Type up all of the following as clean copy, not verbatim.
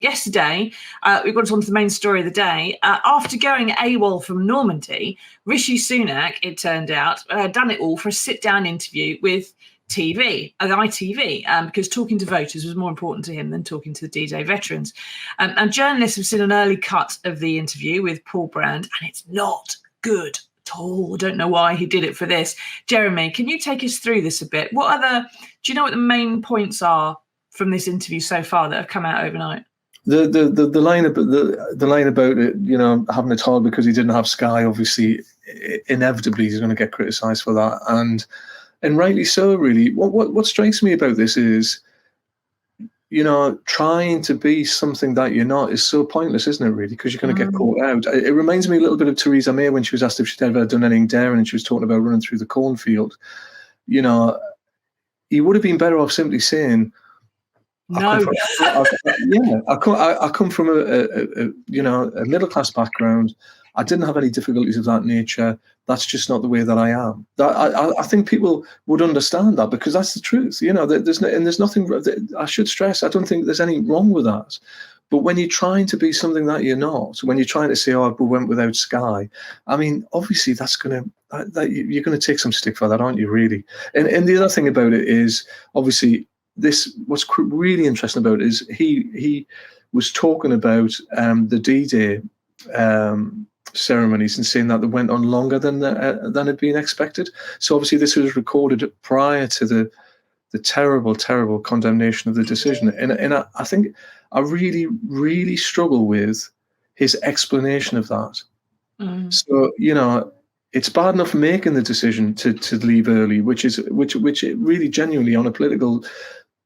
yesterday, we've got on to the main story of the day. After going AWOL from Normandy, Rishi Sunak, it turned out, done it all for a sit-down interview with ITV, because talking to voters was more important to him than talking to the D-Day veterans. And journalists have seen an early cut of the interview with Paul Brand, and it's not good at all. I don't know why he did it for this. Jeremy, can you take us through this a bit? Do you know what the main points are from this interview so far that have come out overnight? The line about it, having it hard because he didn't have Sky, obviously, inevitably he's going to get criticised for that, and rightly so. Really, what strikes me about this is, trying to be something that you're not is so pointless, isn't it? Really, because you're going to get caught out. It reminds me a little bit of Theresa May when she was asked if she'd ever done anything daring, and she was talking about running through the cornfield. You would have been better off simply saying, no. I come from a middle class background. I didn't have any difficulties of that nature. That's just not the way that I am. I think people would understand that, because that's the truth. There's nothing. I should stress, I don't think there's anything wrong with that. But when you're trying to be something that you're not, when you're trying to say, "Oh, we went without Sky," I mean, obviously you're going to take some stick for that, aren't you? Really. And the other thing about it is, obviously, what's really interesting about it is he was talking about the D-Day ceremonies and saying that they went on longer than had been expected. So obviously this was recorded prior to the terrible, terrible condemnation of the decision. And I think I really, really struggle with his explanation of that. So, it's bad enough making the decision to leave early, which it really genuinely on a political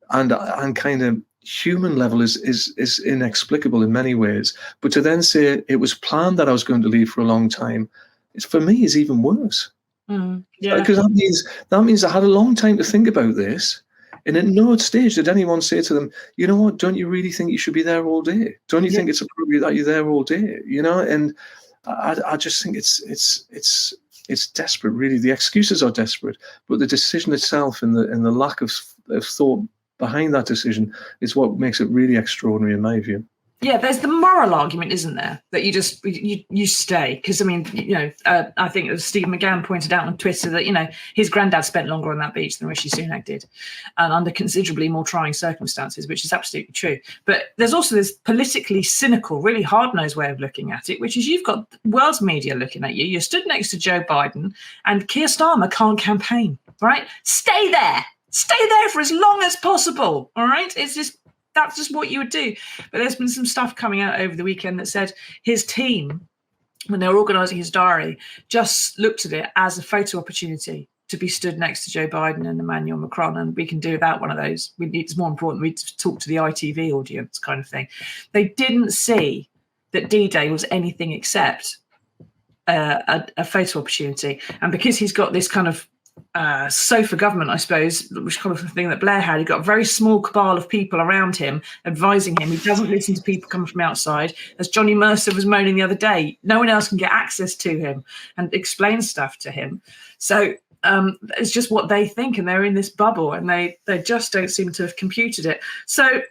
and kind of human level is inexplicable in many ways. But to then say it was planned that I was going to leave for a long time, for me is even worse. Because that means I had a long time to think about this, and at no stage did anyone say to them, "You know what? Don't you really think you should be there all day? Don't you think it's appropriate that you're there all day?" And I just think it's desperate. Really, the excuses are desperate, but the decision itself and the lack of thought behind that decision is what makes it really extraordinary in my view. Yeah, there's the moral argument, isn't there, that you stay, because I mean, I think as Steve McGann pointed out on Twitter that his granddad spent longer on that beach than Rishi Sunak did, and under considerably more trying circumstances, which is absolutely true. But there's also this politically cynical, really hard-nosed way of looking at it, which is you've got world's media looking at you. You're stood next to Joe Biden, and Keir Starmer can't campaign. Right? Stay there for as long as possible. All right, that's just what you would do. But there's been some stuff coming out over the weekend that said his team, when they were organising his diary, just looked at it as a photo opportunity to be stood next to Joe Biden and Emmanuel Macron, and we can do without one of those. It's more important we talk to the ITV audience kind of thing. They didn't see that D-Day was anything except a photo opportunity. And because he's got this kind of sofa government, I suppose, which kind of thing that Blair had. He got a very small cabal of people around him advising him. He doesn't listen to people coming from outside. As Johnny Mercer was moaning the other day, no one else can get access to him and explain stuff to him. So it's just what they think, and they're in this bubble, and they just don't seem to have computed it. So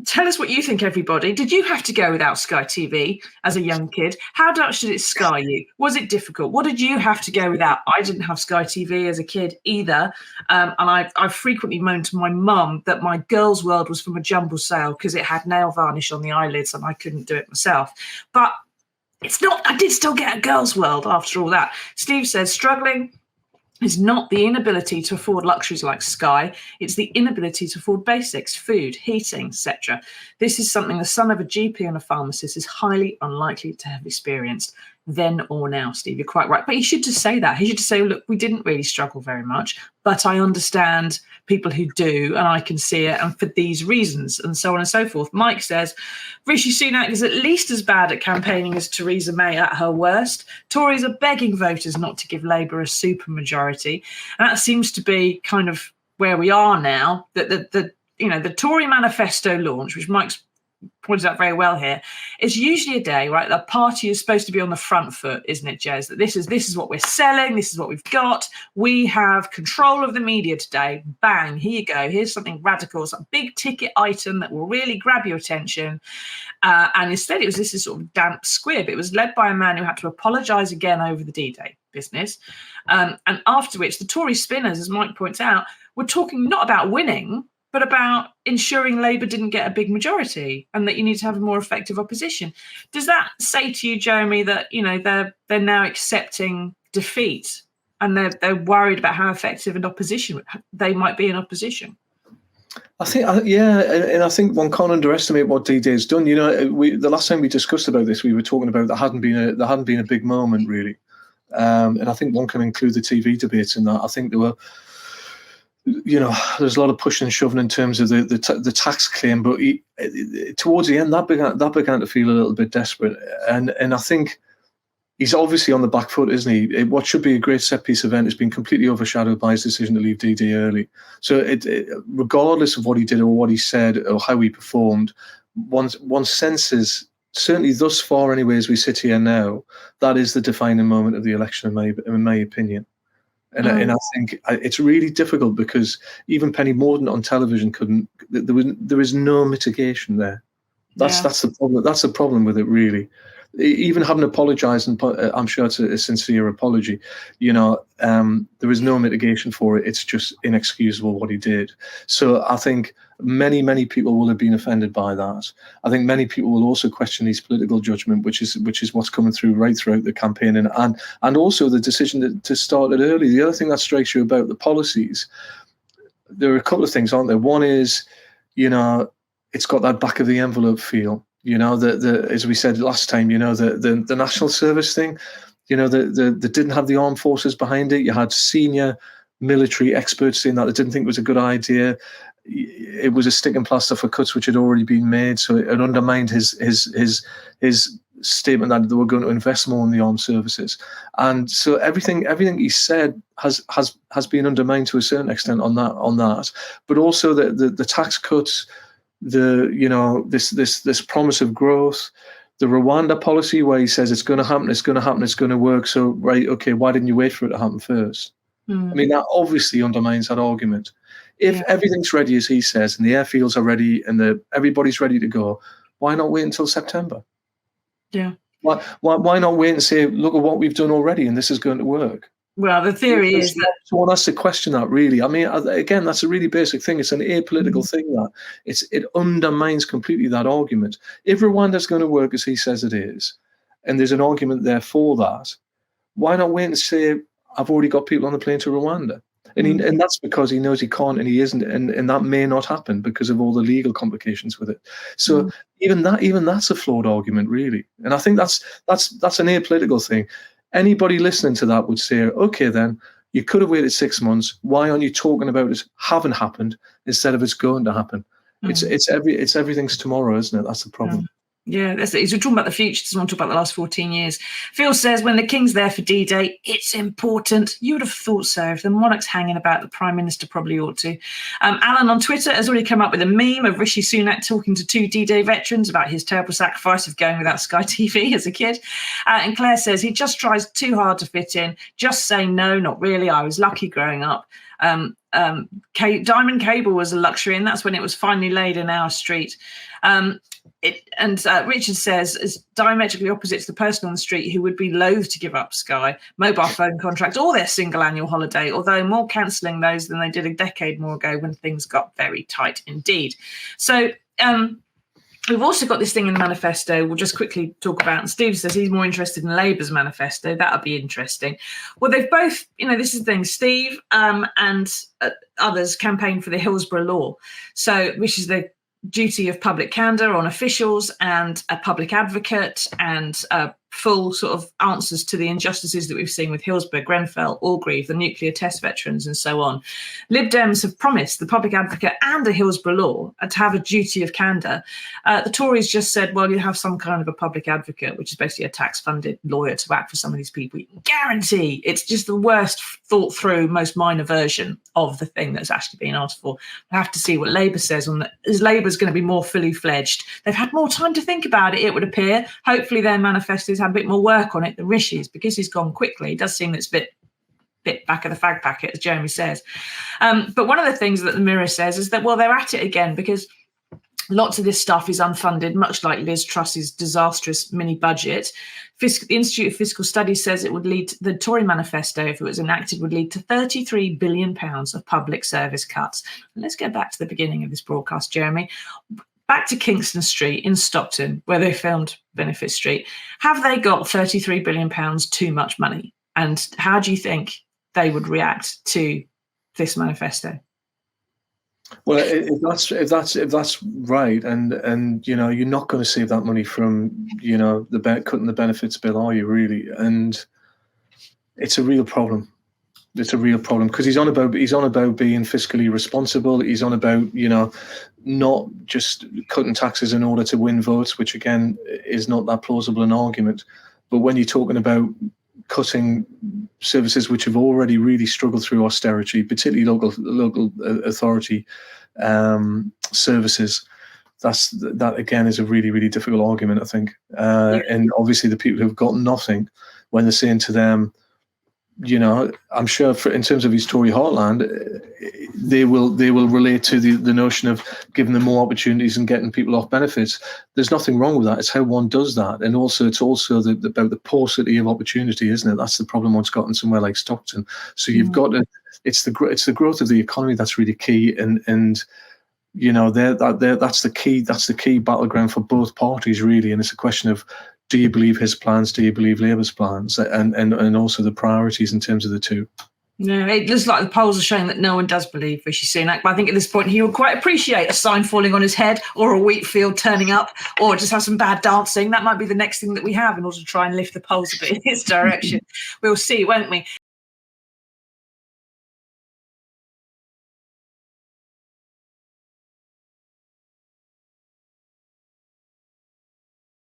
tell us what you think, everybody. Did you have to go without Sky TV as a young kid? How much did it sky you? Was it difficult? What did you have to go without? I didn't have Sky TV as a kid either. And I frequently moaned to my mum that my Girls' World was from a jumble sale because it had nail varnish on the eyelids and I couldn't do it myself. But it's not. I did still get a Girls' World after all that. Steve says, struggling is not the inability to afford luxuries like Sky, it's the inability to afford basics, food, heating, etc. This is something the son of a GP and a pharmacist is highly unlikely to have experienced then or now. Steve, you're quite right. But he should just say that. He should just say, look, we didn't really struggle very much, but I understand people who do, and I can see it, and for these reasons, and so on and so forth. Mike says, Rishi Sunak is at least as bad at campaigning as Theresa May at her worst. Tories are begging voters not to give Labour a supermajority. And that seems to be kind of where we are now, that the Tory manifesto launch, which Mike's pointed out very well here. It's usually a day, right? The party is supposed to be on the front foot, isn't it, Jez? That this is what we're selling. This is what we've got. We have control of the media today. Bang! Here you go. Here's something radical, some big ticket item that will really grab your attention. And instead, it was this sort of damp squib. It was led by a man who had to apologise again over the D-Day business. And after which, the Tory spinners, as Mike points out, were talking not about winning, but about ensuring Labour didn't get a big majority and that you need to have a more effective opposition. Does that say to you, Jeremy, that they're now accepting defeat and they're worried about how effective an opposition they might be in opposition? I think, and I think one can't underestimate what D-Day's done. The last time we discussed about this, we were talking about there hadn't been a big moment really, and I think one can include the TV debates in that. I think there were. There's a lot of pushing and shoving in terms of the tax claim, but towards the end that began to feel a little bit desperate, and I think he's obviously on the back foot, isn't he? What should be a great set piece event has been completely overshadowed by his decision to leave D-Day early. So regardless of what he did or what he said or how he performed, one senses, certainly thus far anyway, as we sit here now, that is the defining moment of the election in my opinion. And I think it's really difficult because even Penny Mordaunt on television couldn't. There is no mitigation there. That's the problem. That's the problem with it, really. Even having apologised, and I'm sure it's a sincere apology, there is no mitigation for it. It's just inexcusable what he did. So I think many people will have been offended by that. I think many people will also question his political judgment, which is what's coming through right throughout the campaign, and also the decision to start it early. The other thing that strikes you about the policies, there are a couple of things, aren't there? One is, it's got that back of the envelope feel. As we said last time, the national service thing, they didn't have the armed forces behind it. You had senior military experts saying that they didn't think it was a good idea. It was a sticking plaster for cuts which had already been made, so it undermined his statement that they were going to invest more in the armed services. And so everything he said has been undermined to a certain extent on that. But also the tax cuts. This promise of growth, the Rwanda policy where he says it's going to happen, it's going to work. So right, okay, why didn't you wait for it to happen first? I mean, that obviously undermines that argument. If everything's ready as he says, and the airfields are ready, and everybody's ready to go, why not wait until September? Yeah. Why not wait and say, look at what we've done already, and this is going to work? Well, the theory is that someone has to question that, really. I mean, again, that's a really basic thing. It's an apolitical thing that it undermines completely that argument. If Rwanda's going to work as he says it is, and there's an argument there for that, why not wait and say, I've already got people on the plane to Rwanda? And that's because he knows he can't and he isn't, and that may not happen because of all the legal complications with it. So even that's a flawed argument, really. And I think that's an apolitical thing. Anybody listening to that would say, okay, then you could have waited 6 months. Why aren't you talking about it having happened instead of it's going to happen? It's everything's tomorrow, isn't it? That's the problem. Yeah, that's it. We're talking about the future. Doesn't want to talk about the last 14 years. Phil says, when the King's there for D-Day, it's important. You would have thought so. If the monarch's hanging about, the Prime Minister probably ought to. Alan on Twitter has already come up with a meme of Rishi Sunak talking to 2 D-Day veterans about his terrible sacrifice of going without Sky TV as a kid. And Claire says, he just tries too hard to fit in. Just say no, not really. I was lucky growing up. Diamond cable was a luxury, and that's when it was finally laid in our street. Richard says, is diametrically opposite to the person on the street who would be loath to give up Sky, mobile phone contract, or their single annual holiday, although more cancelling those than they did a decade more ago when things got very tight indeed. So we've also got this thing in the manifesto we'll just quickly talk about. And Steve says he's more interested in Labour's manifesto. That'll be interesting. Well, they've both, this is the thing, Steve and others campaigned for the Hillsborough Law, which is the duty of public candour on officials and a public advocate and full sort of answers to the injustices that we've seen with Hillsborough, Grenfell, Orgreave, the nuclear test veterans, and so on. Lib Dems have promised the public advocate and the Hillsborough law to have a duty of candour. The Tories just said, well, you have some kind of a public advocate, which is basically a tax-funded lawyer to act for some of these people. You can guarantee it's just the worst thought-through, most minor version of the thing that's actually being asked for. I have to see what Labour says on that. Is Labour's going to be more fully fledged? They've had more time to think about it, it would appear. Hopefully their manifestos have a bit more work on it than Rishi's, because he's gone quickly. It does seem that it's a bit back of the fag packet, as Jeremy says. But one of the things that the Mirror says is that, well, they're at it again because lots of this stuff is unfunded, much like Liz Truss's disastrous mini budget. The Institute of Fiscal Studies says it would lead to, the Tory manifesto, if it was enacted, would lead to £33 billion of public service cuts. And let's get back to the beginning of this broadcast, Jeremy. Back to Kingston Street in Stockton, where they filmed Benefit Street. Have they got £33 billion too much money? And how do you think they would react to this manifesto? Well, if that's right, and you know, you're not going to save that money from, you know, cutting the benefits bill, are you really? And it's a real problem. It's a real problem because he's on about being fiscally responsible. He's on about, you know, not just cutting taxes in order to win votes, which again is not that plausible an argument. But when you're talking about cutting services which have already really struggled through austerity, particularly local authority services, that again is a really, really difficult argument, I think. And obviously the people who've got nothing, when they're saying to them, you know, I'm sure in terms of his Tory heartland, they will relate to the notion of giving them more opportunities and getting people off benefits. There's nothing wrong with that. It's how one does that, and also it's also about the paucity of opportunity, isn't it? That's the problem one's got in somewhere like Stockton. So you've got to, it's the growth of the economy that's really key, and you know, that's the key battleground for both parties really, and it's a question of, do you believe his plans? Do you believe Labour's plans? And also the priorities in terms of the two. No, it looks like the polls are showing that no one does believe Rishi Sunak. But I think at this point he would quite appreciate a sign falling on his head, or a wheat field turning up, or just have some bad dancing. That might be the next thing that we have in order to try and lift the polls a bit in his direction. We'll see, won't we?